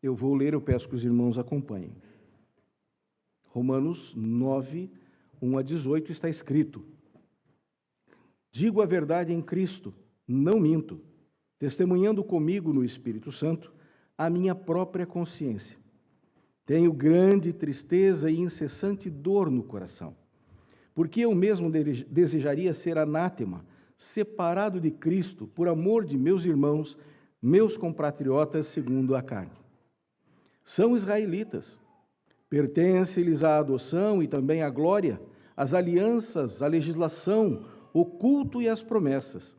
Eu vou ler, eu peço que os irmãos acompanhem. Romanos 9, 1 a 18 está escrito: Digo a verdade em Cristo, não minto, testemunhando comigo no Espírito Santo a minha própria consciência. Tenho grande tristeza e incessante dor no coração, porque eu mesmo desejaria ser anátema, separado de Cristo, por amor de meus irmãos, meus compatriotas segundo a carne. São israelitas, pertence-lhes a adoção e também a glória, as alianças, a legislação, o culto e as promessas.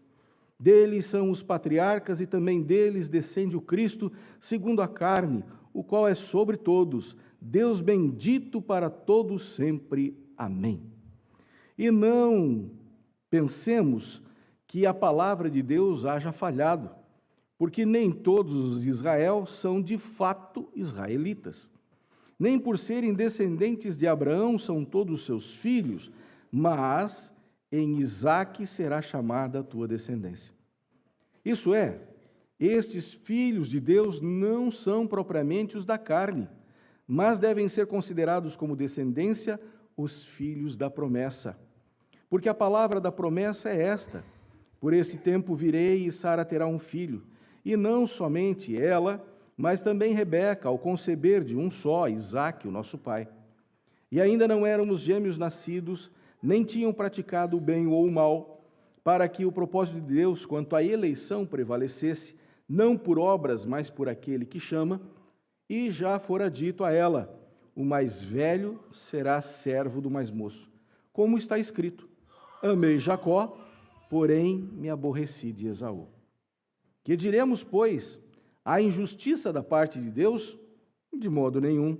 Deles são os patriarcas e também deles descende o Cristo segundo a carne, o qual é sobre todos, Deus bendito para todos sempre. Amém. E não pensemos que a palavra de Deus haja falhado, porque nem todos os de Israel são de fato israelitas. Nem por serem descendentes de Abraão são todos seus filhos, mas em Isaque será chamada a tua descendência. Isso é, estes filhos de Deus não são propriamente os da carne, mas devem ser considerados como descendência os filhos da promessa. Porque a palavra da promessa é esta: por esse tempo virei e Sara terá um filho. E não somente ela, mas também Rebeca, ao conceber de um só, Isaque, o nosso pai. E ainda não éramos gêmeos nascidos, nem tinham praticado o bem ou o mal, para que o propósito de Deus quanto à eleição prevalecesse, não por obras, mas por aquele que chama, e já fora dito a ela: o mais velho será servo do mais moço. Como está escrito: amei Jacó, porém me aborreci de Esaú. Que diremos, pois? A injustiça da parte de Deus? De modo nenhum.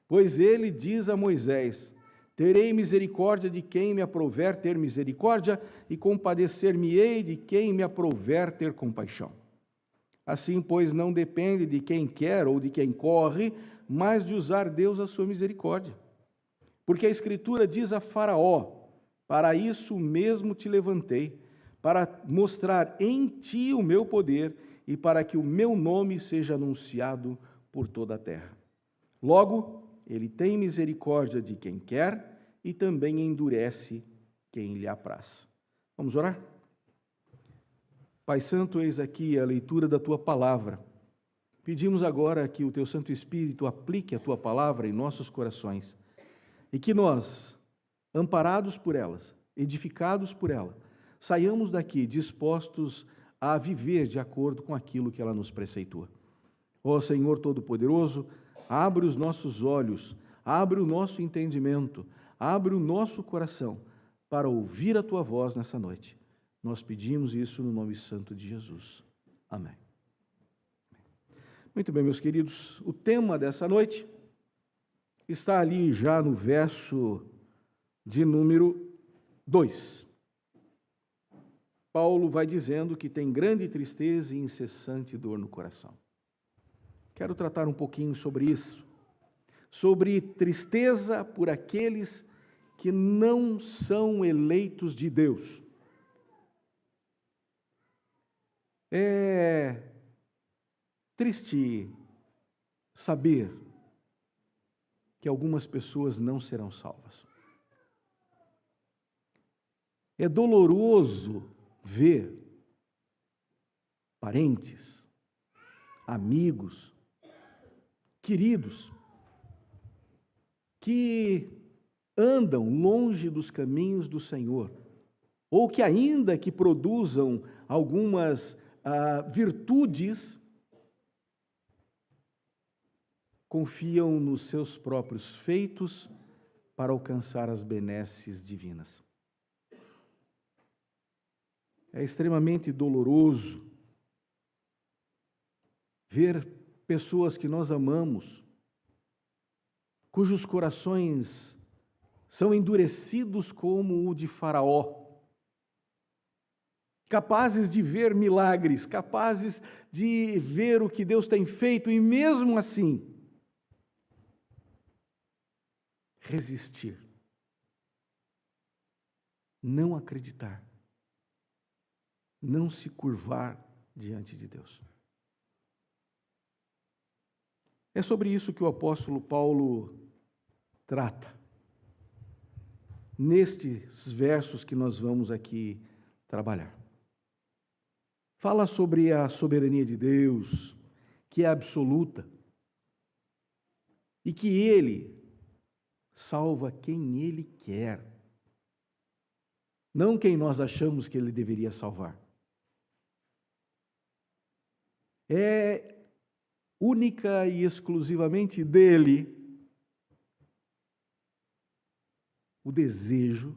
Pois ele diz a Moisés: terei misericórdia de quem me aprouver ter misericórdia, e compadecer-me-ei de quem me aprouver ter compaixão. Assim, pois, não depende de quem quer ou de quem corre, mas de usar Deus a sua misericórdia. Porque a Escritura diz a Faraó: para isso mesmo te levantei, para mostrar em ti o meu poder e para que o meu nome seja anunciado por toda a terra. Logo, ele tem misericórdia de quem quer e também endurece quem lhe apraz. Vamos orar? Pai Santo, eis aqui a leitura da Tua palavra. Pedimos agora que o Teu Santo Espírito aplique a Tua palavra em nossos corações e que nós, amparados por elas, edificados por ela, saiamos daqui dispostos a viver de acordo com aquilo que ela nos preceitua. Ó Senhor Todo-Poderoso, abre os nossos olhos, abre o nosso entendimento, abre o nosso coração para ouvir a Tua voz nessa noite. Nós pedimos isso no nome santo de Jesus. Amém. Muito bem, meus queridos, o tema dessa noite está ali já no verso de número 2. Paulo vai dizendo que tem grande tristeza e incessante dor no coração. Quero tratar um pouquinho sobre isso, sobre tristeza por aqueles que não são eleitos de Deus. É triste saber que algumas pessoas não serão salvas. É doloroso ver parentes, amigos, queridos, que andam longe dos caminhos do Senhor, ou que ainda que produzam algumas virtudes, confiam nos seus próprios feitos para alcançar as benesses divinas. É extremamente doloroso ver pessoas que nós amamos, cujos corações são endurecidos como o de Faraó, capazes de ver milagres, capazes de ver o que Deus tem feito e mesmo assim resistir, não acreditar, não se curvar diante de Deus. É sobre isso que o apóstolo Paulo trata, nestes versos que nós vamos aqui trabalhar. Fala sobre a soberania de Deus, que é absoluta, e que Ele salva quem Ele quer, não quem nós achamos que Ele deveria salvar. É única e exclusivamente dele o desejo,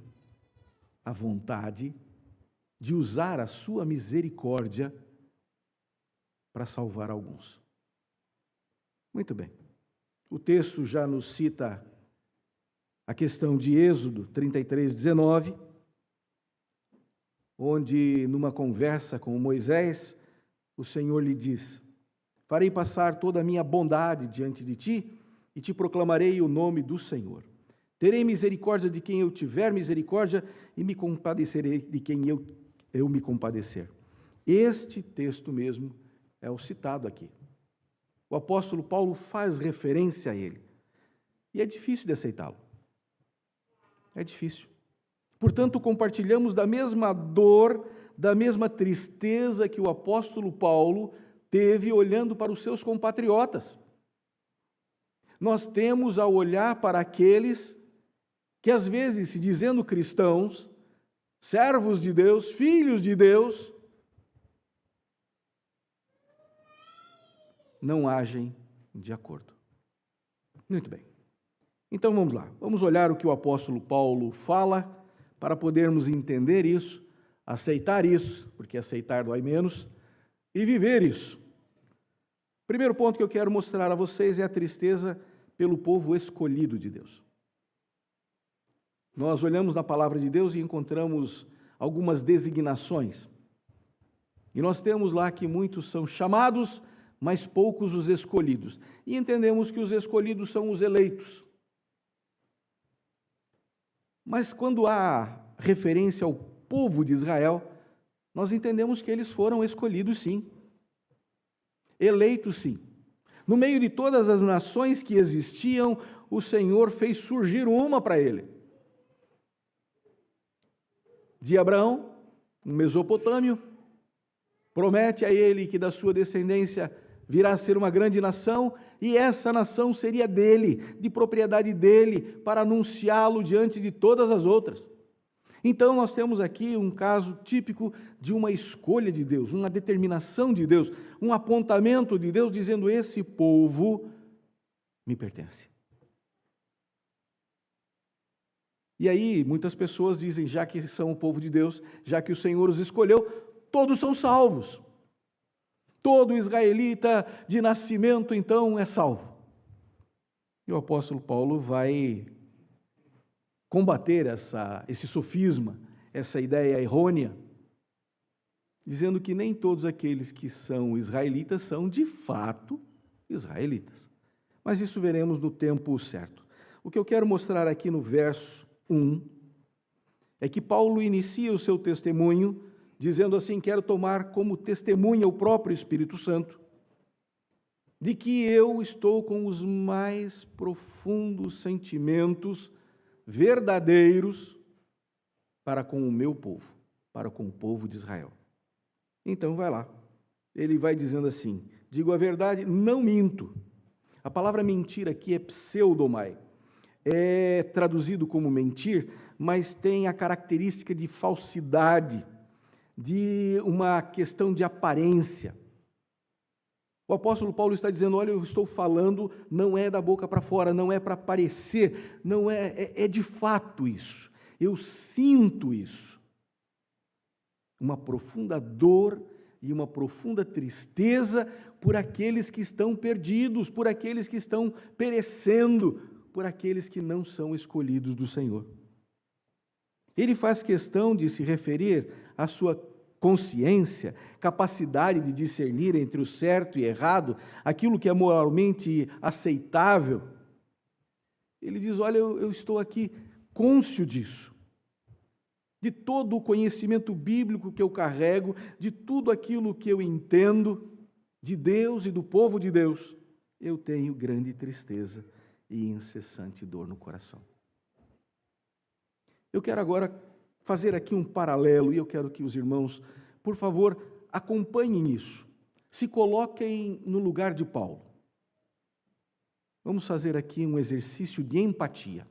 a vontade de usar a sua misericórdia para salvar alguns. Muito bem. O texto já nos cita a questão de Êxodo 33:19, onde, numa conversa com Moisés, o Senhor lhe diz: farei passar toda a minha bondade diante de ti e te proclamarei o nome do Senhor. Terei misericórdia de quem eu tiver misericórdia e me compadecerei de quem eu me compadecer. Este texto mesmo é o citado aqui. O apóstolo Paulo faz referência a ele. E é difícil de aceitá-lo. É difícil. Portanto, compartilhamos da mesma dor, da mesma tristeza que o apóstolo Paulo teve olhando para os seus compatriotas. Nós temos a olhar para aqueles que, às vezes, se dizendo cristãos, servos de Deus, filhos de Deus, não agem de acordo. Muito bem. Então vamos lá. Vamos olhar o que o apóstolo Paulo fala para podermos entender isso, aceitar isso, porque aceitar dói menos, e viver isso. Primeiro ponto que eu quero mostrar a vocês é a tristeza pelo povo escolhido de Deus. Nós olhamos na palavra de Deus e encontramos algumas designações. E nós temos lá que muitos são chamados, mas poucos os escolhidos. E entendemos que os escolhidos são os eleitos. Mas quando há referência ao povo de Israel, nós entendemos que eles foram escolhidos sim. Eleitos sim. No meio de todas as nações que existiam, o Senhor fez surgir uma para ele. De Abraão, um mesopotâmio, promete a ele que da sua descendência virá a ser uma grande nação, e essa nação seria dele, de propriedade dele, para anunciá-lo diante de todas as outras. Então nós temos aqui um caso típico de uma escolha de Deus, uma determinação de Deus, um apontamento de Deus dizendo: esse povo me pertence. E aí muitas pessoas dizem, já que são o povo de Deus, já que o Senhor os escolheu, todos são salvos. Todo israelita de nascimento, então, é salvo. E o apóstolo Paulo vai combater esse sofisma, essa ideia errônea, dizendo que nem todos aqueles que são israelitas são, de fato, israelitas. Mas isso veremos no tempo certo. O que eu quero mostrar aqui no verso 1 é que Paulo inicia o seu testemunho dizendo assim: quero tomar como testemunha o próprio Espírito Santo, de que eu estou com os mais profundos sentimentos verdadeiros para com o meu povo, para com o povo de Israel. Então vai lá, ele vai dizendo assim: digo a verdade, não minto. A palavra mentir aqui é pseudomai, é traduzido como mentir, mas tem a característica de falsidade, de uma questão de aparência. O apóstolo Paulo está dizendo: olha, eu estou falando, não é da boca para fora, não é para parecer, não é de fato isso. Eu sinto isso. Uma profunda dor e uma profunda tristeza por aqueles que estão perdidos, por aqueles que estão perecendo, por aqueles que não são escolhidos do Senhor. Ele faz questão de se referir à sua consciência, capacidade de discernir entre o certo e errado, aquilo que é moralmente aceitável. Ele diz: olha, eu estou aqui cônscio disso, de todo o conhecimento bíblico que eu carrego, de tudo aquilo que eu entendo de Deus e do povo de Deus. eu tenho grande tristeza e incessante dor no coração. Eu quero agora fazer aqui um paralelo, e eu quero que os irmãos, por favor, acompanhem isso. Se coloquem no lugar de Paulo. Vamos fazer aqui um exercício de empatia.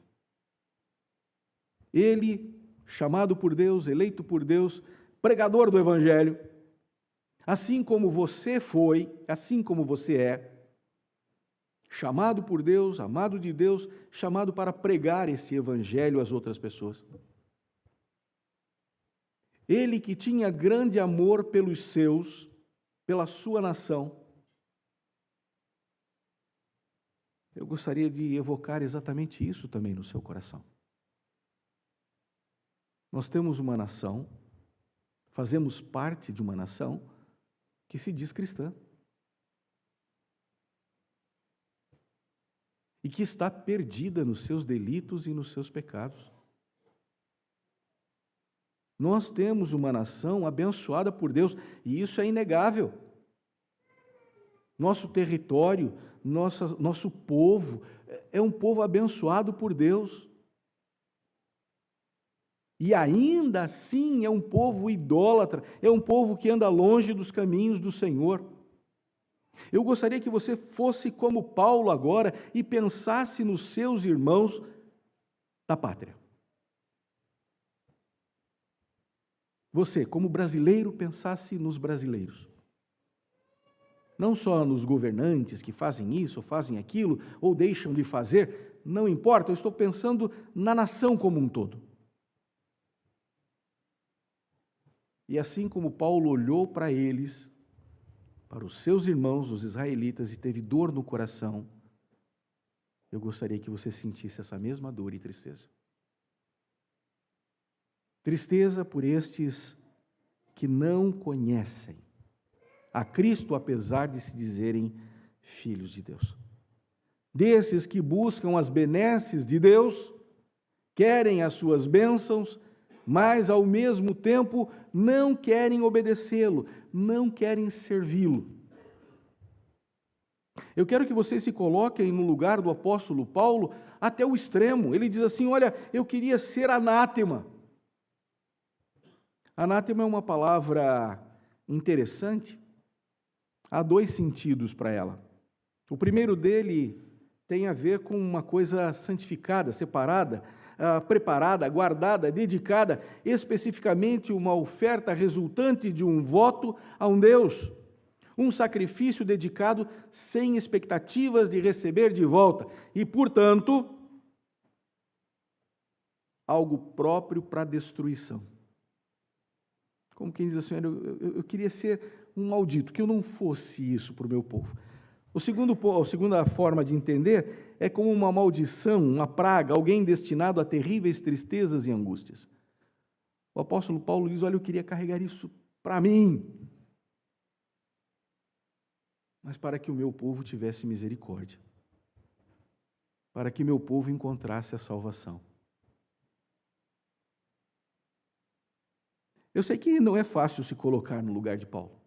Ele, chamado por Deus, eleito por Deus, pregador do Evangelho, assim como você foi, assim como você é, chamado por Deus, amado de Deus, chamado para pregar esse Evangelho às outras pessoas. Ele que tinha grande amor pelos seus, pela sua nação, eu gostaria de evocar exatamente isso também no seu coração. Nós temos uma nação, fazemos parte de uma nação que se diz cristã e que está perdida nos seus delitos e nos seus pecados. Nós temos uma nação abençoada por Deus, e isso é inegável. Nosso território, nosso povo, é um povo abençoado por Deus. E ainda assim é um povo idólatra, é um povo que anda longe dos caminhos do Senhor. Eu gostaria que você fosse como Paulo agora e pensasse nos seus irmãos da pátria. Você, como brasileiro, pensasse nos brasileiros. Não só nos governantes que fazem isso, ou fazem aquilo, ou deixam de fazer, não importa, eu estou pensando na nação como um todo. E assim como Paulo olhou para eles, para os seus irmãos, os israelitas, e teve dor no coração, eu gostaria que você sentisse essa mesma dor e tristeza. Tristeza por estes que não conhecem a Cristo, apesar de se dizerem filhos de Deus. Desses que buscam as benesses de Deus, querem as suas bênçãos, mas ao mesmo tempo não querem obedecê-lo, não querem servi-lo. Eu quero que vocês se coloquem no lugar do apóstolo Paulo até o extremo. Ele diz assim: olha, eu queria ser anátema. Anátema é uma palavra interessante. Há dois sentidos para ela. O primeiro dele tem a ver com uma coisa santificada, separada, preparada, guardada, dedicada, especificamente uma oferta resultante de um voto a um Deus, um sacrifício dedicado sem expectativas de receber de volta e, portanto, algo próprio para destruição. Como quem diz assim, eu queria ser um maldito, que eu não fosse isso para o meu povo. A segunda forma de entender é como uma maldição, uma praga, alguém destinado a terríveis tristezas e angústias. O apóstolo Paulo diz: olha, eu queria carregar isso para mim, mas para que o meu povo tivesse misericórdia, para que meu povo encontrasse a salvação. Eu sei que não é fácil se colocar no lugar de Paulo,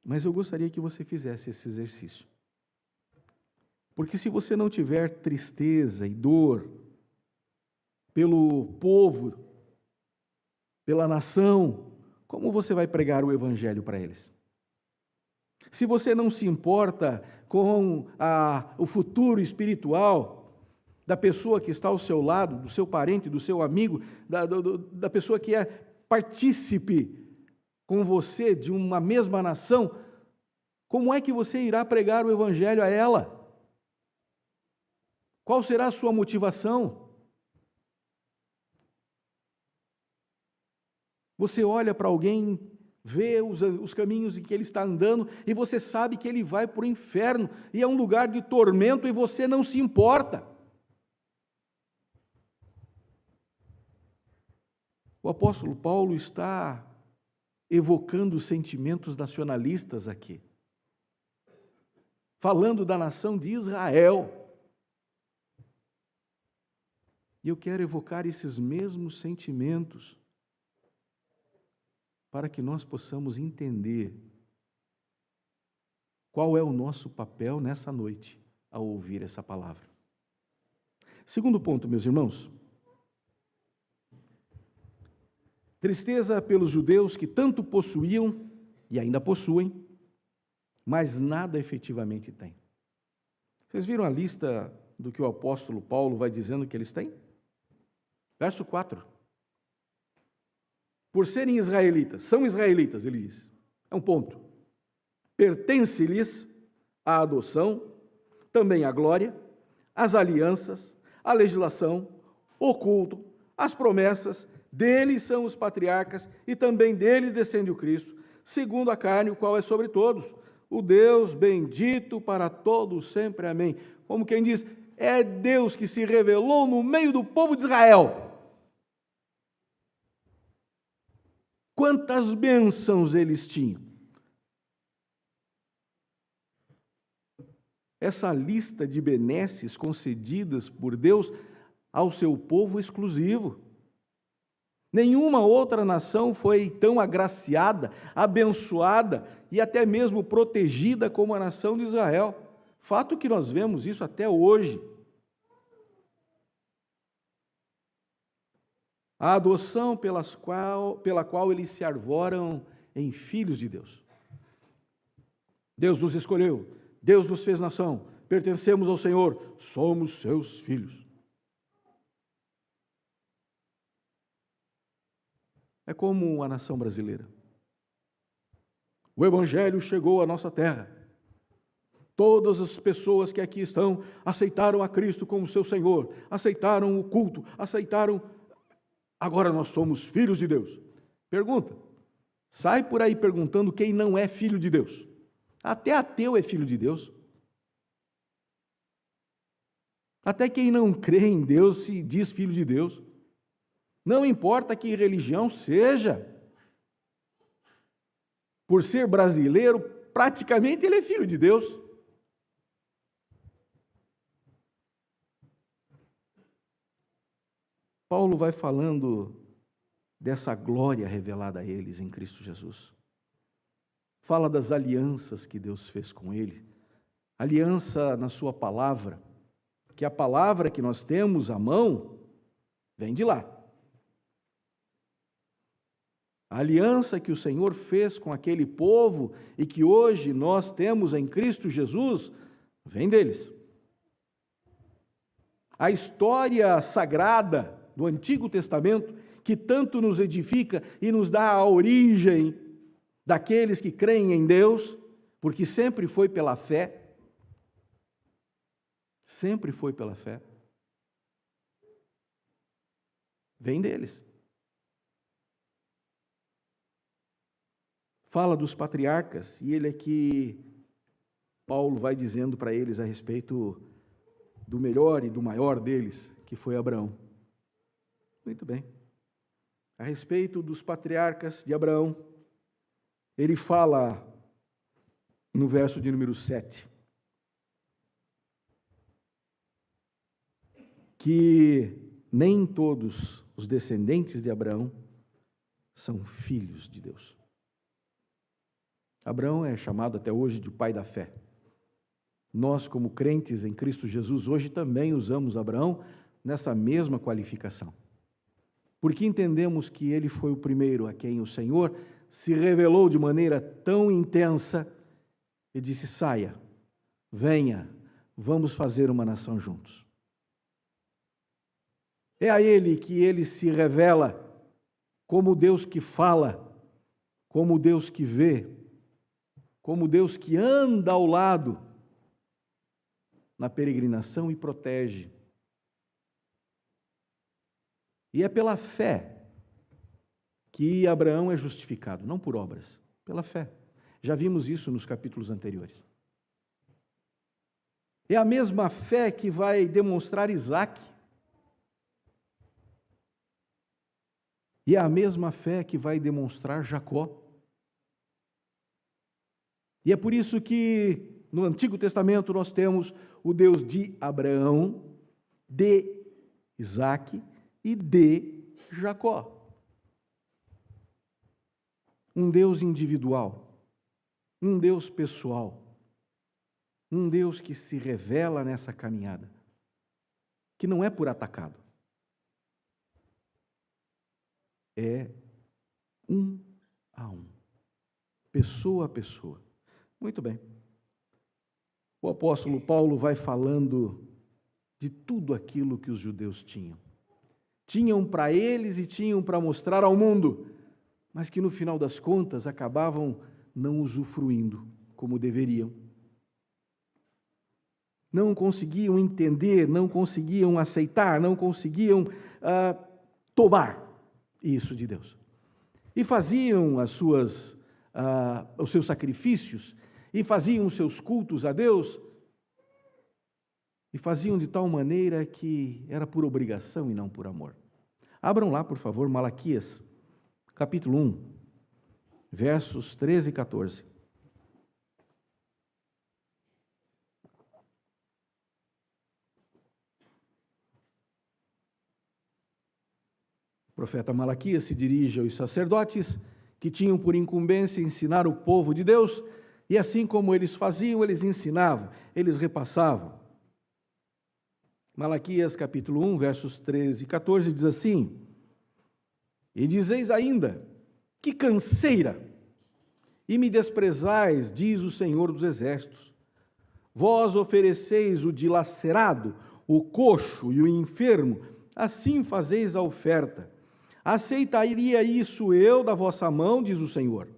mas eu gostaria que você fizesse esse exercício. Porque se você não tiver tristeza e dor pelo povo, pela nação, como você vai pregar o Evangelho para eles? Se você não se importa com o futuro espiritual da pessoa que está ao seu lado, do seu parente, do seu amigo, da pessoa que é partícipe com você de uma mesma nação, como é que você irá pregar o Evangelho a ela? Qual será a sua motivação? Você olha para alguém, vê os caminhos em que ele está andando, e você sabe que ele vai para o inferno, e é um lugar de tormento, e você não se importa. O apóstolo Paulo está evocando sentimentos nacionalistas aqui, falando da nação de Israel. E eu quero evocar esses mesmos sentimentos para que nós possamos entender Qual é o nosso papel nessa noite ao ouvir essa palavra? Segundo ponto, meus irmãos. Tristeza pelos judeus que tanto possuíam e ainda possuem, mas nada efetivamente têm. Vocês viram a lista do que o apóstolo Paulo vai dizendo que eles têm? Verso 4. Por serem israelitas, são israelitas, ele diz. É um ponto. Pertence-lhes a adoção, também a glória, as alianças, a legislação, o culto, as promessas, deles são os patriarcas e também deles descende o Cristo, segundo a carne, o qual é sobre todos, o Deus bendito para todos sempre, amém. Como quem diz, é Deus que se revelou no meio do povo de Israel. Quantas bênçãos eles tinham. Essa lista de benesses concedidas por Deus ao seu povo exclusivo. Nenhuma outra nação foi tão agraciada, abençoada e até mesmo protegida como a nação de Israel. Fato que nós vemos isso até hoje. A adoção pela qual eles se arvoram em filhos de Deus. Deus nos escolheu, Deus nos fez nação, pertencemos ao Senhor, somos seus filhos. É como a nação brasileira. O Evangelho chegou à nossa terra. Todas as pessoas que aqui estão aceitaram a Cristo como seu Senhor, aceitaram o culto, aceitaram. Agora nós somos filhos de Deus. Pergunta, sai por aí perguntando quem não é filho de Deus. Até ateu é filho de Deus. Até quem não crê em Deus se diz filho de Deus. Não importa que religião seja. Por ser brasileiro, praticamente ele é filho de Deus. Paulo vai falando dessa glória revelada a eles em Cristo Jesus. Fala das alianças que Deus fez com ele. Aliança na sua palavra, que a palavra que nós temos à mão vem de lá. A aliança que o Senhor fez com aquele povo e que hoje nós temos em Cristo Jesus, vem deles. A história sagrada do Antigo Testamento, que tanto nos edifica e nos dá a origem daqueles que creem em Deus, porque sempre foi pela fé. Sempre foi pela fé. Vem deles. Fala dos patriarcas, e ele aqui, Paulo vai dizendo para eles a respeito do melhor e do maior deles, que foi Abraão. Muito bem. A respeito dos patriarcas de Abraão, ele fala no verso de número 7, que nem todos os descendentes de Abraão são filhos de Deus. Abraão é chamado até hoje de pai da fé. Nós, como crentes em Cristo Jesus, hoje também usamos Abraão nessa mesma qualificação. Porque entendemos que ele foi o primeiro a quem o Senhor se revelou de maneira tão intensa e disse: saia, venha, vamos fazer uma nação juntos. É a ele que ele se revela como Deus que fala, como Deus que vê, como Deus que anda ao lado na peregrinação e protege. E é pela fé que Abraão é justificado, não por obras, pela fé. Já vimos isso nos capítulos anteriores. É a mesma fé que vai demonstrar Isaque. E é a mesma fé que vai demonstrar Jacó. E é por isso que no Antigo Testamento nós temos o Deus de Abraão, de Isaque e de Jacó. Um Deus individual, um Deus pessoal, Um Deus que se revela nessa caminhada, que não é por atacado, é um a um, pessoa a pessoa. Muito bem. O apóstolo Paulo vai falando de tudo aquilo que os judeus tinham. Tinham para eles e tinham para mostrar ao mundo, mas que no final das contas acabavam não usufruindo como deveriam. Não conseguiam entender, não conseguiam aceitar, não conseguiam tomar isso de Deus. E faziam os seus sacrifícios, e faziam os seus cultos a Deus, e faziam de tal maneira que era por obrigação e não por amor. Abram lá, por favor, Malaquias, capítulo 1, versos 13 e 14. O profeta Malaquias se dirige aos sacerdotes que tinham por incumbência ensinar o povo de Deus, e assim como eles faziam, eles ensinavam, eles repassavam. Malaquias capítulo 1, versos 13 e 14 diz assim: E dizeis ainda, que canseira, e me desprezais, diz o Senhor dos Exércitos. Vós ofereceis o dilacerado, o coxo e o enfermo, assim fazeis a oferta. Aceitaria isso eu da vossa mão, diz o Senhor.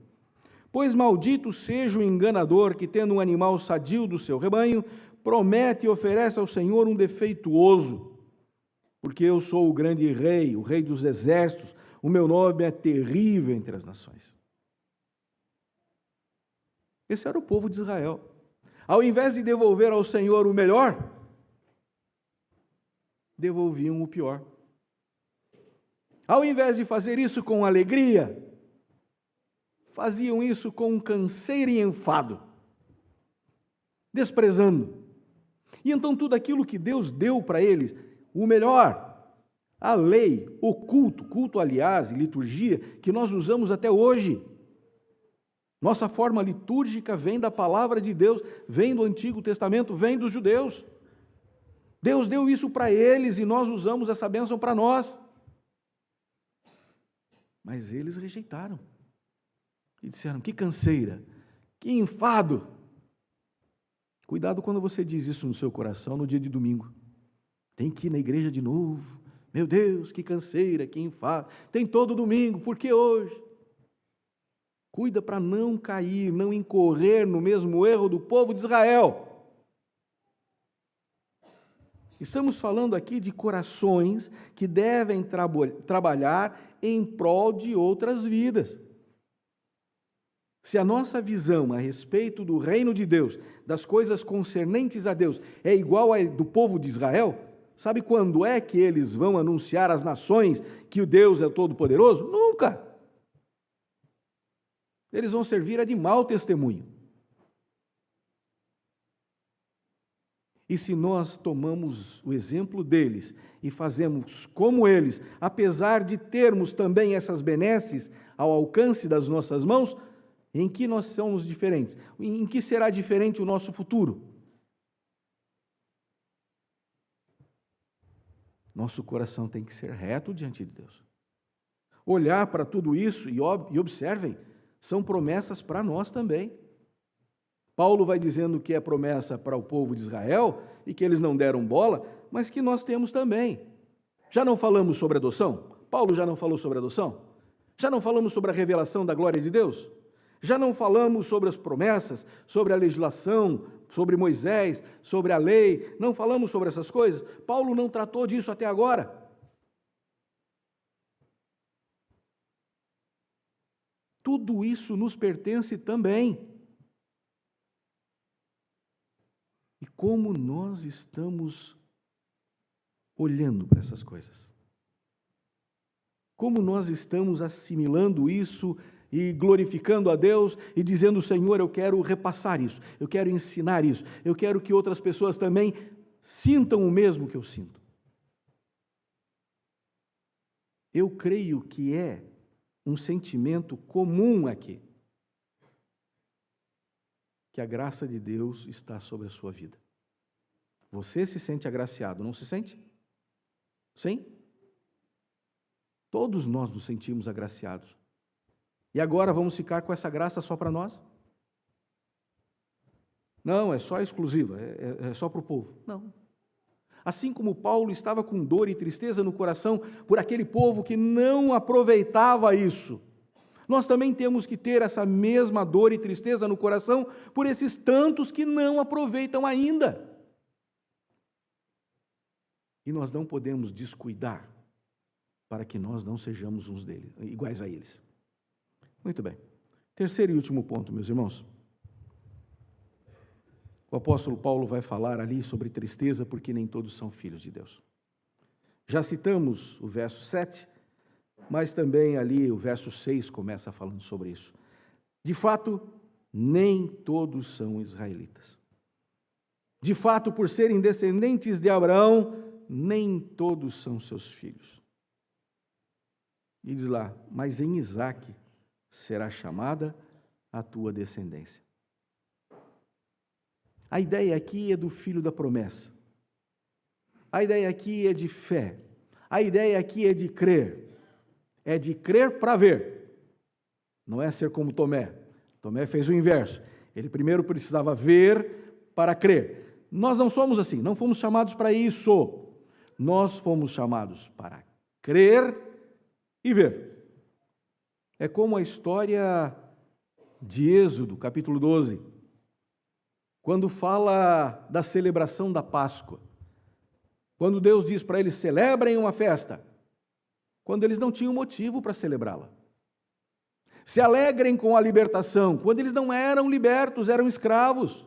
Pois maldito seja o enganador que, tendo um animal sadio do seu rebanho, promete e oferece ao Senhor um defeituoso. Porque eu sou o grande rei, o rei dos exércitos, o meu nome é terrível entre as nações. Esse era o povo de Israel. Ao invés de devolver ao Senhor o melhor, devolviam o pior. Ao invés de fazer isso com alegria, faziam isso com canseira e enfado, desprezando. E então tudo aquilo que Deus deu para eles, o melhor, a lei, o culto, aliás, e liturgia, que nós usamos até hoje. Nossa forma litúrgica vem da palavra de Deus, vem do Antigo Testamento, vem dos judeus. Deus deu isso para eles e nós usamos essa bênção para nós. Mas eles rejeitaram. E disseram, que canseira, que enfado. Cuidado quando você diz isso no seu coração no dia de domingo. Tem que ir na igreja de novo. Meu Deus, que canseira, que enfado. Tem todo domingo, por que hoje? Cuida para não cair, não incorrer no mesmo erro do povo de Israel. Estamos falando aqui de corações que devem trabalhar em prol de outras vidas. Se a nossa visão a respeito do reino de Deus, das coisas concernentes a Deus, é igual à do povo de Israel, sabe quando é que eles vão anunciar às nações que o Deus é todo-poderoso? Nunca! Eles vão servir de mau testemunho. E se nós tomamos o exemplo deles e fazemos como eles, apesar de termos também essas benesses ao alcance das nossas mãos, em que nós somos diferentes? Em que será diferente o nosso futuro? Nosso coração tem que ser reto diante de Deus. Olhar para tudo isso e observem, são promessas para nós também. Paulo vai dizendo que é promessa para o povo de Israel e que eles não deram bola, mas que nós temos também. Já não falamos sobre adoção? Paulo já não falou sobre adoção? Já não falamos sobre a revelação da glória de Deus? Já não falamos sobre as promessas, sobre a legislação, sobre Moisés, sobre a lei? Não falamos sobre essas coisas? Paulo não tratou disso até agora. Tudo isso nos pertence também. E como nós estamos olhando para essas coisas? Como nós estamos assimilando isso e glorificando a Deus e dizendo, Senhor, eu quero repassar isso, eu quero ensinar isso, eu quero que outras pessoas também sintam o mesmo que eu sinto. Eu creio que é um sentimento comum aqui. que a graça de Deus está sobre a sua vida. Você se sente agraciado, não se sente? Sim? Todos nós nos sentimos agraciados. E agora vamos ficar com essa graça só para nós? Não, é só exclusiva, é só para o povo. Não. Assim como Paulo estava com dor e tristeza no coração por aquele povo que não aproveitava isso, nós também temos que ter essa mesma dor e tristeza no coração por esses tantos que não aproveitam ainda. E nós não podemos descuidar para que nós não sejamos uns deles, iguais a eles. Muito bem. Terceiro e último ponto, meus irmãos. O apóstolo Paulo vai falar ali sobre tristeza, porque nem todos são filhos de Deus. Já citamos o verso 7, mas também ali o verso 6 começa falando sobre isso. De fato, nem todos são israelitas. De fato, por serem descendentes de Abraão, nem todos são seus filhos. E diz lá, mas em Isaque será chamada a tua descendência. A ideia aqui é do filho da promessa. A ideia aqui é de fé. A ideia aqui é de crer. É de crer para ver. Não é ser como Tomé. Tomé fez o inverso. Ele primeiro precisava ver para crer. Nós não somos assim, não fomos chamados para isso. Nós fomos chamados para crer e ver. É como a história de Êxodo, capítulo 12. Quando fala da celebração da Páscoa, quando Deus diz para eles, celebrem uma festa, quando eles não tinham motivo para celebrá-la. Se alegrem com a libertação, quando eles não eram libertos, eram escravos.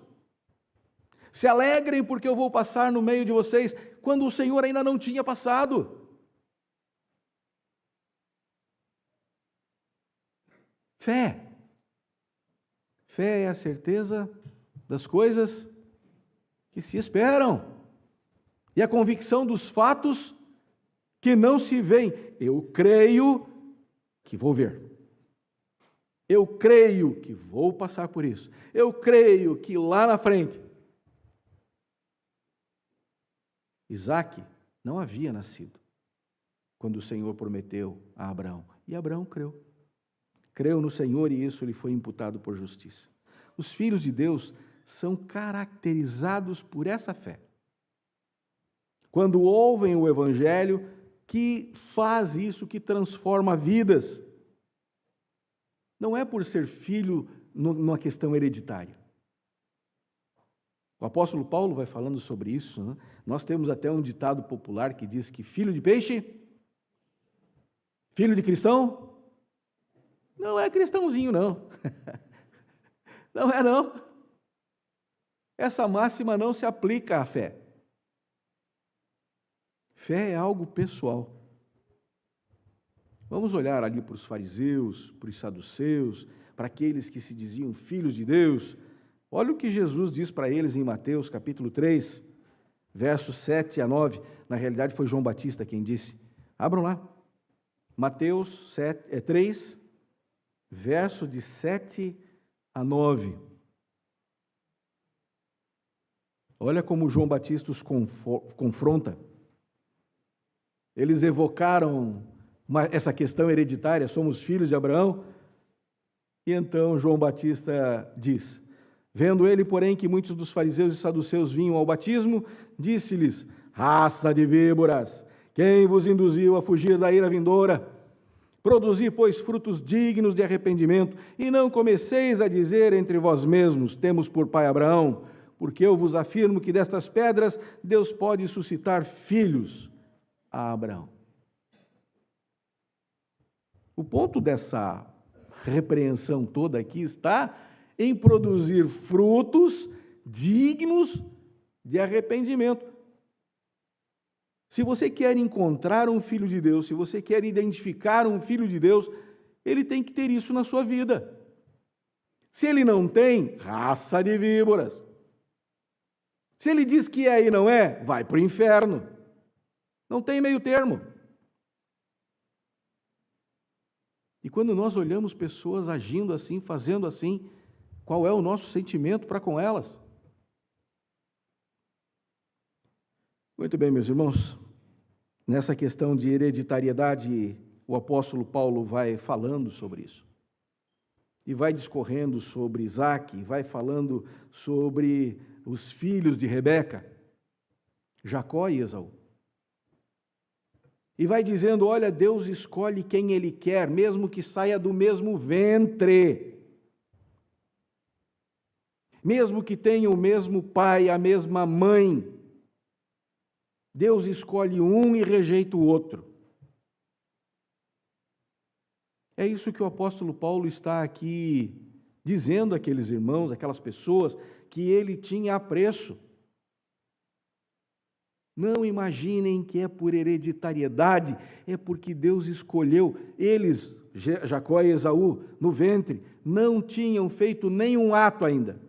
Se alegrem porque eu vou passar no meio de vocês, quando o Senhor ainda não tinha passado. Fé. Fé é a certeza das coisas que se esperam e a convicção dos fatos que não se veem. Eu creio que vou ver. Eu creio que vou passar por isso. Eu creio que lá na frente. Isaque não havia nascido quando o Senhor prometeu a Abraão. E Abraão creu. Creu no Senhor e isso lhe foi imputado por justiça. Os filhos de Deus são caracterizados por essa fé. Quando ouvem o Evangelho, que faz isso, que transforma vidas. Não é por ser filho numa questão hereditária. O apóstolo Paulo vai falando sobre isso, né? Nós temos até um ditado popular que diz que filho de peixe, filho de cristão, não é cristãozinho, não. Não é, não. Essa máxima não se aplica à fé. Fé é algo pessoal. Vamos olhar ali para os fariseus, para os saduceus, para aqueles que se diziam filhos de Deus. Olha o que Jesus diz para eles em Mateus, capítulo 3, versos 7 a 9. Na realidade, foi João Batista quem disse. Abram lá. Mateus 3, verso de 7 a 9. Olha como João Batista os confronta. Eles evocaram essa questão hereditária, somos filhos de Abraão. E então João Batista diz, vendo ele, porém, que muitos dos fariseus e saduceus vinham ao batismo, disse-lhes, raça de víboras, quem vos induziu a fugir da ira vindoura? Produzi, pois, frutos dignos de arrependimento, e não comeceis a dizer entre vós mesmos, temos por pai Abraão, porque eu vos afirmo que destas pedras Deus pode suscitar filhos a Abraão. O ponto dessa repreensão toda aqui está em produzir frutos dignos de arrependimento. Se você quer encontrar um filho de Deus, se você quer identificar um filho de Deus, ele tem que ter isso na sua vida. Se ele não tem, raça de víboras. Se ele diz que é e não é, vai para o inferno. Não tem meio termo. E quando nós olhamos pessoas agindo assim, fazendo assim, Qual é o nosso sentimento para com elas? Muito bem, meus irmãos. Nessa questão de hereditariedade, o apóstolo Paulo vai falando sobre isso. E vai discorrendo sobre Isaque, vai falando sobre os filhos de Rebeca, Jacó e Esaú. E vai dizendo, olha, Deus escolhe quem Ele quer, mesmo que saia do mesmo ventre. Mesmo que tenha o mesmo pai, a mesma mãe. Deus escolhe um e rejeita o outro. É isso que o apóstolo Paulo está aqui dizendo àqueles irmãos, aquelas pessoas que ele tinha apreço. Não imaginem que é por hereditariedade, é porque Deus escolheu. Eles, Jacó e Esaú, no ventre, não tinham feito nenhum ato ainda.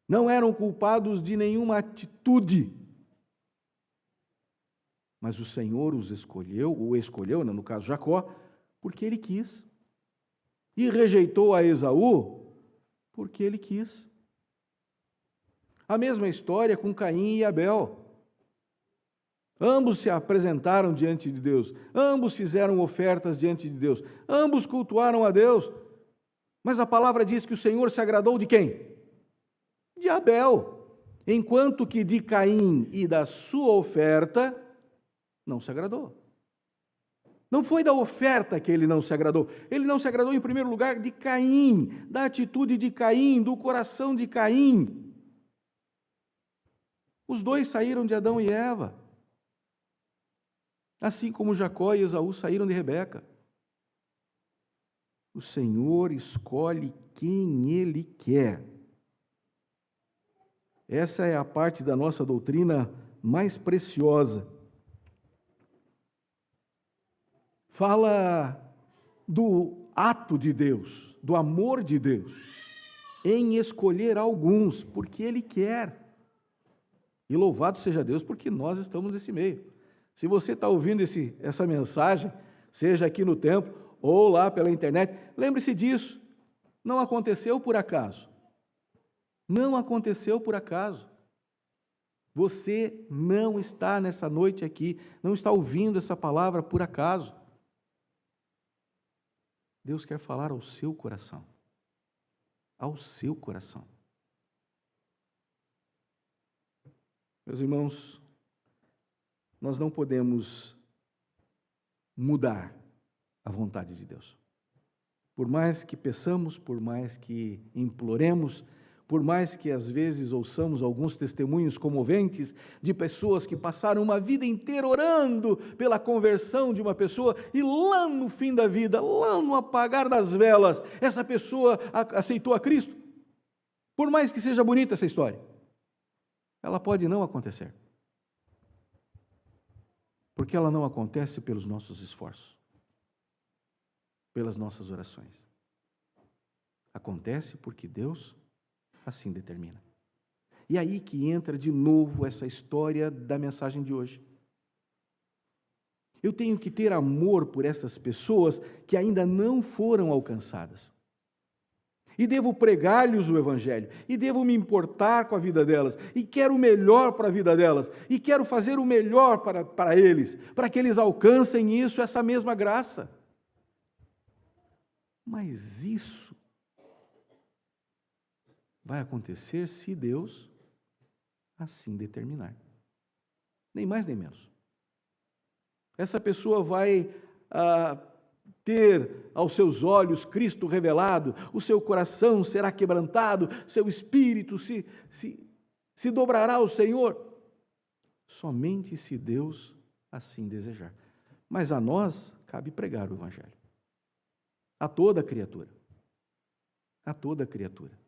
Não eram culpados de nenhuma atitude. Mas o Senhor os escolheu, no caso Jacó, porque ele quis. E rejeitou a Esaú porque ele quis. A mesma história com Caim e Abel. Ambos se apresentaram diante de Deus, ambos fizeram ofertas diante de Deus, ambos cultuaram a Deus. Mas a palavra diz que o Senhor se agradou de quem? De Abel. Enquanto que de Caim e da sua oferta, não se agradou. Não foi da oferta que ele não se agradou. Ele não se agradou, em primeiro lugar, de Caim, da atitude de Caim, do coração de Caim. Os dois saíram de Adão e Eva. Assim como Jacó e Esaú saíram de Rebeca. O Senhor escolhe quem Ele quer. Essa é a parte da nossa doutrina mais preciosa. Fala do ato de Deus, do amor de Deus, em escolher alguns, porque Ele quer. E louvado seja Deus, porque nós estamos nesse meio. Se você está ouvindo essa mensagem, seja aqui no templo ou lá pela internet, lembre-se disso. Não aconteceu por acaso. Não aconteceu por acaso. Você não está nessa noite aqui, não está ouvindo essa palavra por acaso. Deus quer falar ao seu coração. Ao seu coração. Meus irmãos, nós não podemos mudar a vontade de Deus. Por mais que peçamos, por mais que imploremos, por mais que às vezes ouçamos alguns testemunhos comoventes de pessoas que passaram uma vida inteira orando pela conversão de uma pessoa e lá no fim da vida, lá no apagar das velas, essa pessoa aceitou a Cristo. Por mais que seja bonita essa história, ela pode não acontecer. Porque ela não acontece pelos nossos esforços, pelas nossas orações. Acontece porque Deus assim determina. E aí que entra de novo essa história da mensagem de hoje. Eu tenho que ter amor por essas pessoas que ainda não foram alcançadas. E devo pregar-lhes o Evangelho, e devo me importar com a vida delas, e quero o melhor para a vida delas, e quero fazer o melhor para eles, para que eles alcancem isso, essa mesma graça. Mas isso vai acontecer se Deus assim determinar. Nem mais nem menos. Essa pessoa vai ter aos seus olhos Cristo revelado, o seu coração será quebrantado, seu espírito se dobrará ao Senhor, somente se Deus assim desejar. Mas a nós cabe pregar o Evangelho, a toda criatura, a toda criatura.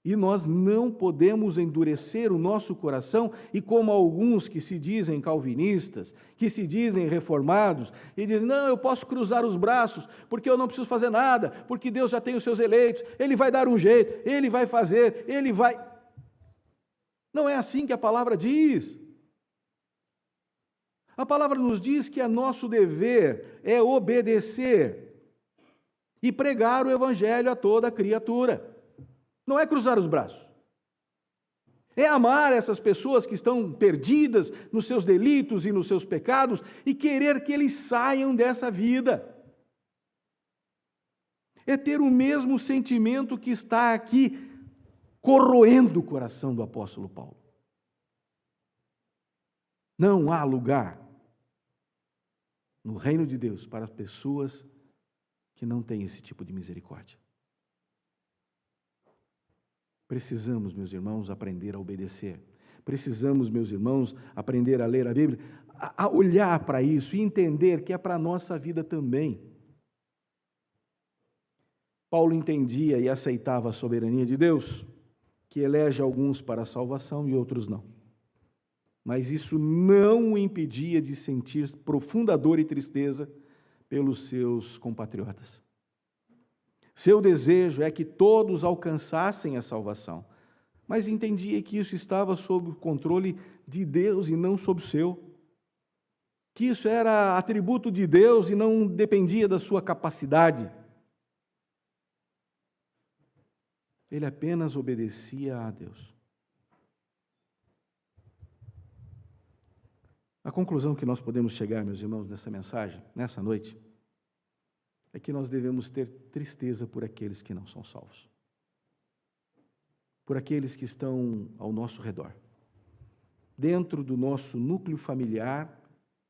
E nós não podemos endurecer o nosso coração e como alguns que se dizem calvinistas, que se dizem reformados, e dizem, não, eu posso cruzar os braços, porque eu não preciso fazer nada, porque Deus já tem os seus eleitos, Ele vai dar um jeito, Ele vai fazer, Ele vai... Não é assim que a palavra diz. A palavra nos diz que nosso dever é obedecer e pregar o Evangelho a toda criatura. Não é cruzar os braços. É amar essas pessoas que estão perdidas nos seus delitos e nos seus pecados e querer que eles saiam dessa vida. É ter o mesmo sentimento que está aqui corroendo o coração do apóstolo Paulo. Não há lugar no reino de Deus para pessoas que não têm esse tipo de misericórdia. Precisamos, meus irmãos, aprender a obedecer. Precisamos, meus irmãos, aprender a ler a Bíblia, a olhar para isso e entender que é para a nossa vida também. Paulo entendia e aceitava a soberania de Deus, que elege alguns para a salvação e outros não. Mas isso não o impedia de sentir profunda dor e tristeza pelos seus compatriotas. Seu desejo é que todos alcançassem a salvação, mas entendia que isso estava sob o controle de Deus e não sob o seu. Que isso era atributo de Deus e não dependia da sua capacidade. Ele apenas obedecia a Deus. A conclusão que nós podemos chegar, meus irmãos, nessa mensagem, nessa noite, é que nós devemos ter tristeza por aqueles que não são salvos. Por aqueles que estão ao nosso redor, dentro do nosso núcleo familiar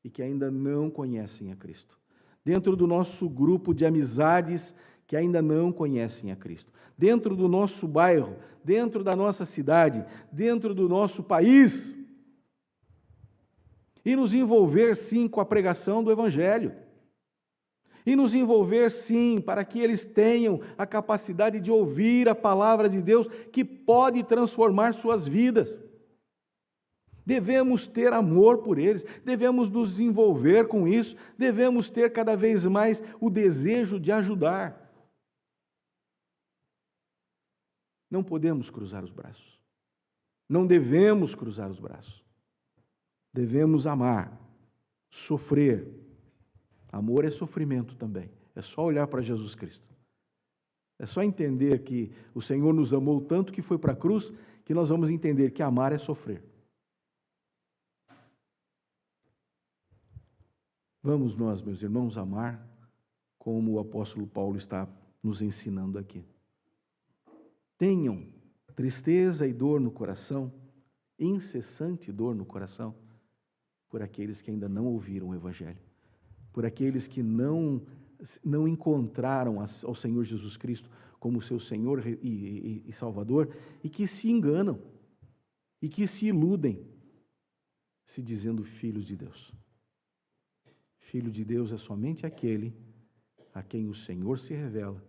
e que ainda não conhecem a Cristo. Dentro do nosso grupo de amizades que ainda não conhecem a Cristo. Dentro do nosso bairro, dentro da nossa cidade, dentro do nosso país. E nos envolver, sim, com a pregação do Evangelho. E nos envolver, sim, para que eles tenham a capacidade de ouvir a palavra de Deus, que pode transformar suas vidas. Devemos ter amor por eles, devemos nos envolver com isso, devemos ter cada vez mais o desejo de ajudar. Não podemos cruzar os braços. Não devemos cruzar os braços. Devemos amar, sofrer. Amor é sofrimento também. É só olhar para Jesus Cristo. É só entender que o Senhor nos amou tanto que foi para a cruz, que nós vamos entender que amar é sofrer. Vamos nós, meus irmãos, amar como o apóstolo Paulo está nos ensinando aqui. Tenham tristeza e dor no coração, incessante dor no coração, por aqueles que ainda não ouviram o Evangelho, por aqueles que não encontraram ao Senhor Jesus Cristo como seu Senhor e Salvador, e que se enganam, e que se iludem, se dizendo filhos de Deus. Filho de Deus é somente aquele a quem o Senhor se revela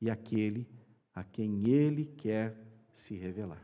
e aquele a quem Ele quer se revelar.